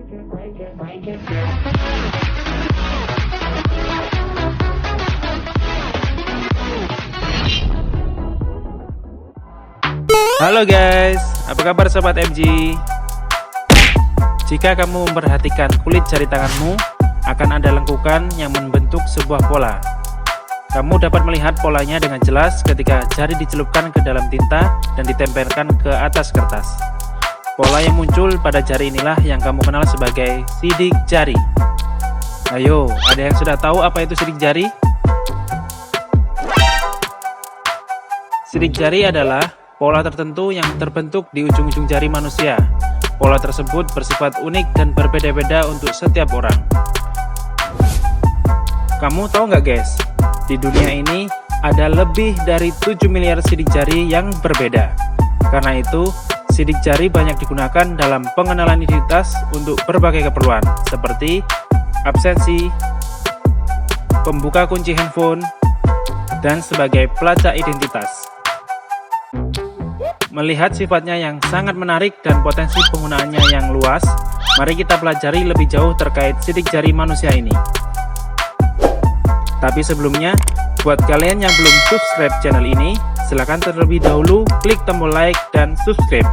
Halo guys, apa kabar sobat MG? Jika kamu memperhatikan kulit jari tanganmu, akan ada lengkukan yang membentuk sebuah pola. Kamu dapat melihat polanya dengan jelas ketika jari dicelupkan ke dalam tinta dan ditempelkan ke atas kertas. Pola yang muncul pada jari inilah yang kamu kenal sebagai sidik jari. Ayo, ada yang sudah tahu apa itu sidik jari? Sidik jari adalah pola tertentu yang terbentuk di ujung-ujung jari manusia. Pola tersebut bersifat unik dan berbeda-beda untuk setiap orang. Kamu tahu nggak guys, di dunia ini ada lebih dari 7 miliar sidik jari yang berbeda. Karena itu, sidik jari banyak digunakan dalam pengenalan identitas untuk berbagai keperluan, seperti absensi, pembuka kunci handphone, dan sebagai pelacak identitas. Melihat sifatnya yang sangat menarik dan potensi penggunaannya yang luas, mari kita pelajari lebih jauh terkait sidik jari manusia ini. Tapi sebelumnya, buat kalian yang belum subscribe channel ini, silahkan terlebih dahulu klik tombol like dan subscribe,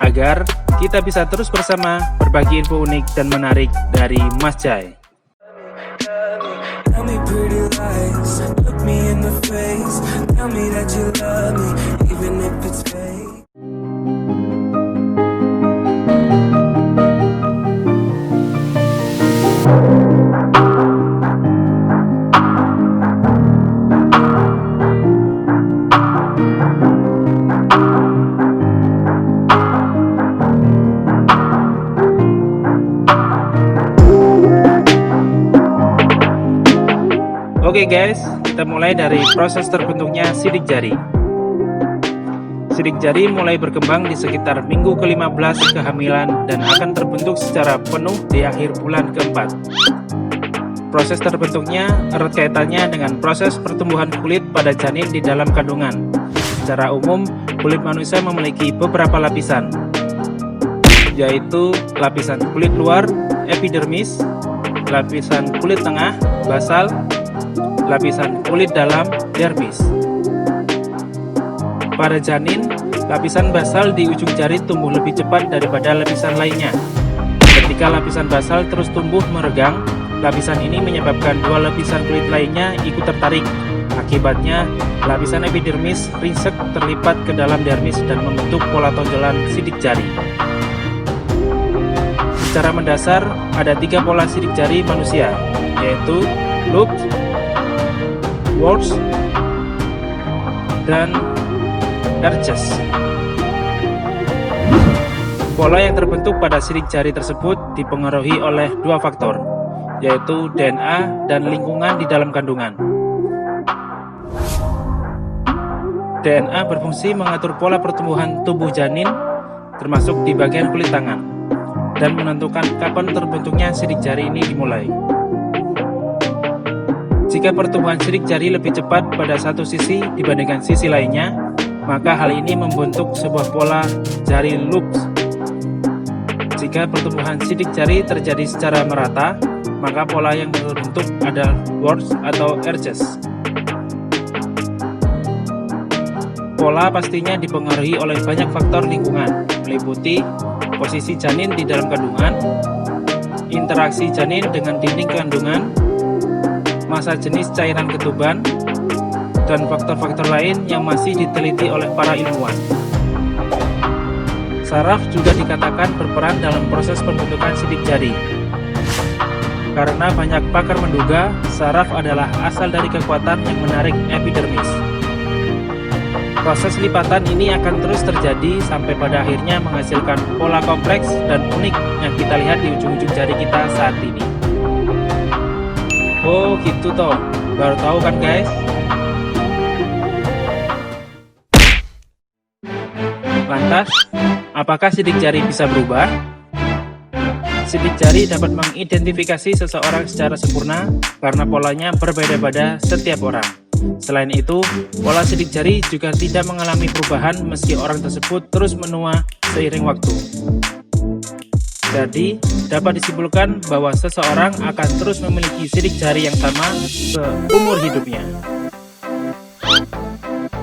agar kita bisa terus bersama berbagi info unik dan menarik dari Mas Jai. Tell me pretty lies, look me in the face, tell me that you love me, even if it's fake. Oke guys, kita mulai dari proses terbentuknya sidik jari. Sidik jari mulai berkembang di sekitar minggu ke-15 kehamilan dan akan terbentuk secara penuh di akhir bulan keempat. Proses terbentuknya erat kaitannya dengan proses pertumbuhan kulit pada janin di dalam kandungan. Secara umum, kulit manusia memiliki beberapa lapisan, yaitu lapisan kulit luar, epidermis, lapisan kulit tengah, basal, lapisan kulit dalam, dermis. Pada janin, lapisan basal di ujung jari tumbuh lebih cepat daripada lapisan lainnya. Ketika lapisan basal terus tumbuh meregang, lapisan ini menyebabkan dua lapisan kulit lainnya ikut tertarik. Akibatnya, lapisan epidermis ringsek terlipat ke dalam dermis dan membentuk pola tonjolan sidik jari. Secara mendasar, ada 3 pola sidik jari manusia, yaitu loops, warts, dan arches. Pola yang terbentuk pada sidik jari tersebut dipengaruhi oleh 2 faktor, yaitu DNA dan lingkungan di dalam kandungan. DNA berfungsi mengatur pola pertumbuhan tubuh janin, termasuk di bagian kulit tangan, dan menentukan kapan terbentuknya sidik jari ini dimulai. Jika pertumbuhan sidik jari lebih cepat pada satu sisi dibandingkan sisi lainnya, maka hal ini membentuk sebuah pola jari loops. Jika pertumbuhan sidik jari terjadi secara merata, maka pola yang terbentuk adalah warts atau arches. Pola pastinya dipengaruhi oleh banyak faktor lingkungan, meliputi posisi janin di dalam kandungan, interaksi janin dengan dinding kandungan, masa jenis cairan ketuban, dan faktor-faktor lain yang masih diteliti oleh para ilmuwan. Saraf juga dikatakan berperan dalam proses pembentukan sidik jari. Karena banyak pakar menduga saraf adalah asal dari kekuatan yang menarik epidermis. Proses lipatan ini akan terus terjadi sampai pada akhirnya menghasilkan pola kompleks dan unik yang kita lihat di ujung-ujung jari kita saat ini. Oh gitu toh, baru tahu kan guys? Lantas, apakah sidik jari bisa berubah? Sidik jari dapat mengidentifikasi seseorang secara sempurna karena polanya berbeda pada setiap orang. Selain itu, pola sidik jari juga tidak mengalami perubahan meski orang tersebut terus menua seiring waktu. Jadi, dapat disimpulkan bahwa seseorang akan terus memiliki sidik jari yang sama seumur hidupnya.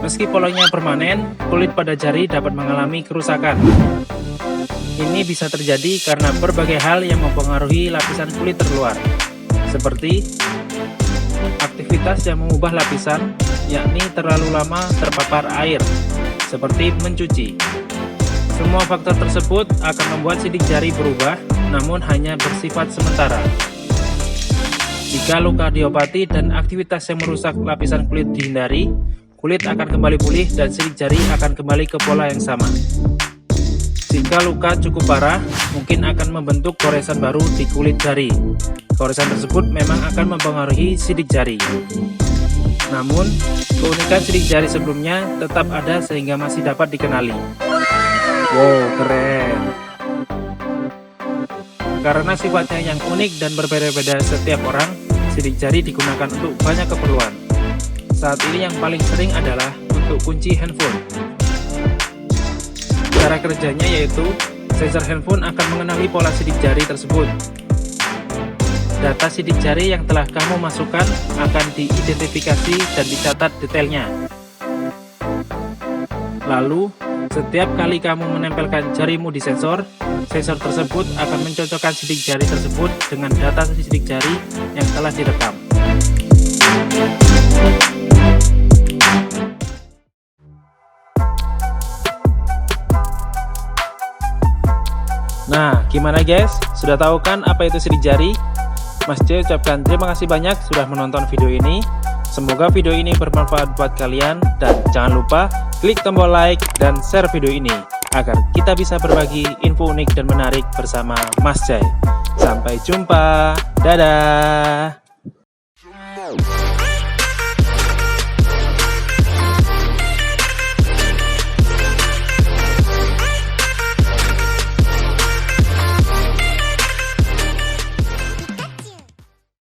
Meski polanya permanen, kulit pada jari dapat mengalami kerusakan. Ini bisa terjadi karena berbagai hal yang mempengaruhi lapisan kulit terluar, seperti aktivitas yang mengubah lapisan, yakni terlalu lama terpapar air, seperti mencuci. Semua faktor tersebut akan membuat sidik jari berubah, namun hanya bersifat sementara. Jika luka diobati dan aktivitas yang merusak lapisan kulit dihindari, kulit akan kembali pulih dan sidik jari akan kembali ke pola yang sama. Jika luka cukup parah, mungkin akan membentuk goresan baru di kulit jari. Goresan tersebut memang akan mempengaruhi sidik jari. Namun, keunikan sidik jari sebelumnya tetap ada sehingga masih dapat dikenali. Wow, keren! Karena sifatnya yang unik dan berbeda-beda setiap orang, sidik jari digunakan untuk banyak keperluan. Saat ini yang paling sering adalah untuk kunci handphone. Cara kerjanya yaitu, sensor handphone akan mengenali pola sidik jari tersebut. Data sidik jari yang telah kamu masukkan akan diidentifikasi dan dicatat detailnya. Lalu, setiap kali kamu menempelkan jarimu di sensor, sensor tersebut akan mencocokkan sidik jari tersebut dengan data sidik jari yang telah direkam. Nah, gimana guys? Sudah tahu kan apa itu sidik jari? Mas J ucapkan terima kasih banyak sudah menonton video ini. Semoga video ini bermanfaat buat kalian dan jangan lupa klik tombol like dan share video ini agar kita bisa berbagi info unik dan menarik bersama Mas J. Sampai jumpa, dadah!